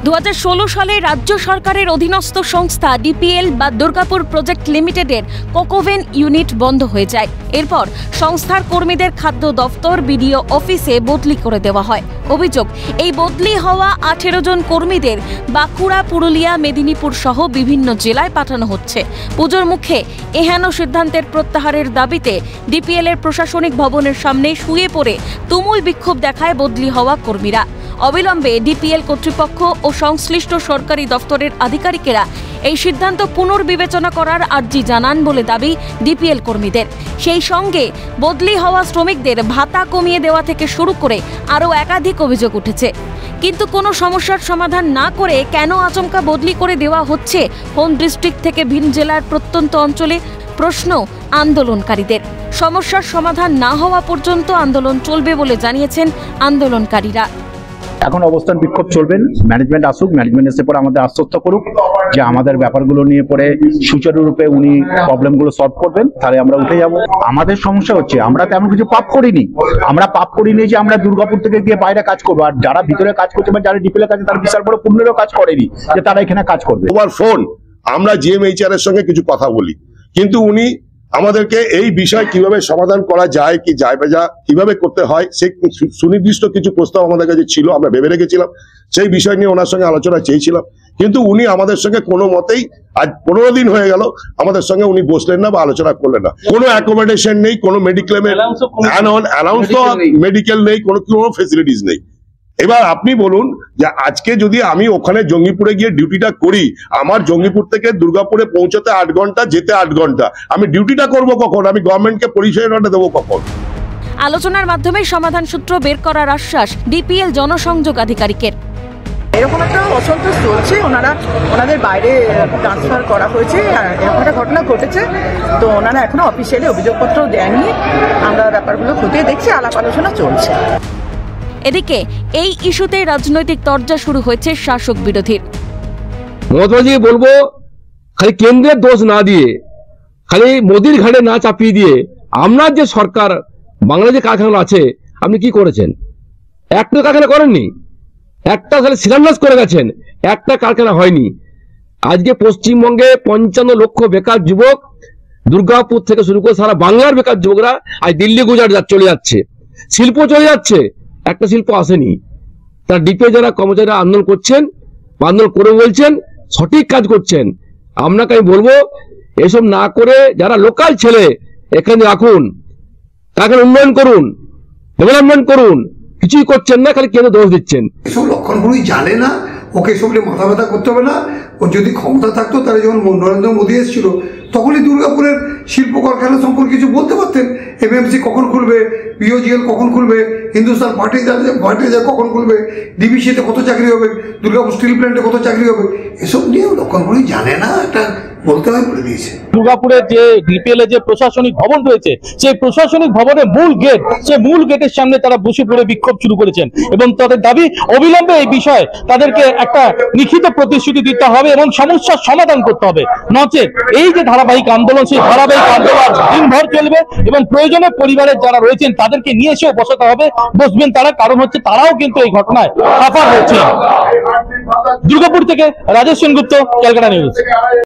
2016 সালে রাজ্য সরকারের অধীনস্থ সংস্থা ডিপিএল বা দুর্গাপুর প্রজেক্ট লিমিটেডের কোকোভেন ইউনিট বন্ধ হয়ে যায়। এরপর সংস্থার কর্মীদের খাদ্য দফতর বিডিও অফিসে বদলি করে দেওয়া হয়। অভিযোগ, এই বদলি হওয়া 18 জন কর্মীদের বাঁকুড়া, পুরুলিয়া, মেদিনীপুর সহ বিভিন্ন জেলায় পাঠানো হচ্ছে। পুজোর মুখে এহেন সিদ্ধান্তের প্রত্যাহারের দাবিতে ডিপিএল এর প্রশাসনিক ভবনের সামনে শুয়ে পড়ে তুমুল বিক্ষোভ দেখায় বদলি হওয়া কর্মীরা। অবিলম্বে ডিপিএল কর্তৃপক্ষ ও সংশ্লিষ্ট সরকারি দফতরের আধিকারিকেরা এই সিদ্ধান্ত পুনর্বিবেচনা করার আর্জি জানান বলে দাবি ডিপিএল কর্মীদের। সেই সঙ্গে বদলি হওয়া শ্রমিকদের ভাতা কমিয়ে দেওয়া থেকে শুরু করে আরও একাধিক অভিযোগ উঠেছে। কিন্তু কোনো সমস্যার সমাধান না করে কেন আচমকা বদলি করে দেওয়া হচ্ছে কোন ডিস্ট্রিক্ট থেকে ভিন জেলার প্রত্যন্ত অঞ্চলে, প্রশ্ন আন্দোলনকারীদের। সমস্যার সমাধান না হওয়া পর্যন্ত আন্দোলন চলবে বলে জানিয়েছেন আন্দোলনকারীরা। এখন অবস্থান বিক্ষোভ চলবেন, ম্যানেজমেন্ট আসুক, ম্যানেজমেন্ট এসে পরে আমাদের আশ্বস্ত করুক যে আমাদের ব্যাপারগুলো নিয়ে পরে সুচারুরূপে উনি প্রবলেমগুলো সলভ করবেন, তাহলে আমরা উঠে যাব। আমাদের সমস্যা হচ্ছে আমরা তেমন কিছু পাপ করিনি, যে আমরা দুর্গাপুর থেকে গিয়ে বাইরে কাজ করবো, আর যারা ভিতরে কাজ করছে বা যারা ডিপিএল কাছে তারা বিশাল বড় পুণ্যেরও কাজ করেনি যে তারা এখানে কাজ করবে। ওভার ফোন আমরা জিএমএইচআর এর সঙ্গে কিছু কথা বলি, কিন্তু উনি আমাদেরকে এই বিষয় কিভাবে সমাধান করা যায়, কি যায় বা কিভাবে করতে হয় সেই সুনির্দিষ্ট কিছু প্রস্তাব আমাদের কাছে ছিল, আমরা ভেবে রেখেছিলাম। সেই বিষয় নিয়ে ওনার সঙ্গে আলোচনা চেয়েছিলাম, কিন্তু উনি আমাদের সঙ্গে কোনো মতেই, আজ 15 দিন হয়ে গেল আমাদের সঙ্গে উনি বসলেন না বা আলোচনা করলেন না। কোনো অ্যাকোমোডেশন নেই, কোনো মেডিক্লেমের অ্যানাউন্স তো মেডিকেল নেই, কোনো ফেসিলিটিস নেই। এবার আপনি বলুন যে আজকে যদি আমি ওখানে জঙ্গিপুরে গিয়ে ডিউটিটা করি, আমার জঙ্গিপুর থেকে দুর্গাপুরে পৌঁছাতে 8 ঘন্টা, যেতে 8 ঘন্টা, আমি ডিউটিটা করব কখন? আমি গভর্নমেন্টকে পরিষেবাটা দেবো কখন? আলোচনার মাধ্যমে সমাধান সূত্র বের করার আশ্বাস ডিপিএল জনসংযোগ আধিকারিকের। এরকম একটা অসন্তোষ চলছে, ওনাদের বাইরে ট্রান্সফার করা হয়েছে, এরকম একটা ঘটনা ঘটেছে, তো ওনারা এখনো অফিসিয়ালি অভিযোগপত্র দেননি। আমরা ব্যাপারগুলো খতিয়ে দেখছি, আলাপ আলোচনা চলছে। এদিকে এই ইস্যুতে রাজনৈতিক তরজা শুরু হয়েছে শাসক বিরোধীর। মমতাজি বলবো, খালি কেন্দ্রের দোষ না দিয়ে, খালি মোদির ঘাড়ে না চাপিয়ে দিয়ে, আপনার যে সরকার বাংলা যে কারখানা আছে আপনি কি করেছেন? একটা কারখানা করেননি, একটা খালি শিলান্যাস করে গেছেন, একটা কারখানা হয়নি। আজকে পশ্চিমবঙ্গে 55 লক্ষ বেকার যুবক, দুর্গাপুর থেকে শুরু করে সারা বাংলার বেকার যুবকরা আজ দিল্লি, গুজরাট চলে যাচ্ছে, শিল্প চলে যাচ্ছে, একটা শিল্প আসেনি। তার ডিপে যারা কর্মচারীরা আন্দোলন করছেন, আন্দোলন করে বলছেন সঠিক কাজ করছেন। আপনাকে আমি বলবো এসব না করে যারা লোকাল ছেলে এখানে রাখুন, তাকে উন্নয়ন করুন, ডেভেলপমেন্ট করুন, কিছুই করছেন না, খালি কেন দোষ দিচ্ছেন। এসব লক্ষণগুলোই জানে না, ওকে এসব নিয়ে মাথা ব্যথা করতে হবে না। ও যদি ক্ষমতা থাকতো, তাহলে যখন নরেন্দ্র মোদী এসেছিল তখনই দুর্গাপুরের শিল্প কারখানা সম্পর্কে কিছু বলতে পারতেন। এমএমসি কখন খুলবে, বিওজিএল কখন খুলবে, হিন্দুস্তান ফার্টিলাইজার কখন খুলবে, ডিবিসিতে কত চাকরি হবে, দুর্গাপুর স্টিল প্ল্যান্টে কত চাকরি হবে, এসব নিয়ে লক্ষণগুলোই জানে না, একটা বলতে হয় বলে দিয়েছে। দুর্গাপুরের যে ডিপিএল এর যে প্রশাসনিক ভবন রয়েছে, সেই প্রশাসনিক ভবনের মূল গেট, সেই মূল গেটের সামনে তারা বসে পড়ে বিক্ষোভ শুরু করেছেন এবং তাদের দাবি অবিলম্বে এই বিষয়ে তাদেরকে একটা লিখিত প্রতিশ্রুতি দিতে হবে এবং সমস্যার সমাধান করতে হবে। নচেত এই যে ধারাবাহিক আন্দোলন, সেই ধারাবাহিক আন্দোলন দিনভর চলবে এবং প্রয়োজনে পরিবারের যারা রয়েছেন তাদেরকে নিয়ে এসেও বসাতে হবে, বসবেন তারা, কারণ হচ্ছে তারাও কিন্তু এই ঘটনায় সাফার হয়েছে। দুর্গাপুর থেকে রাজেশ সেনগুপ্ত, ক্যালকাটা নিউজ।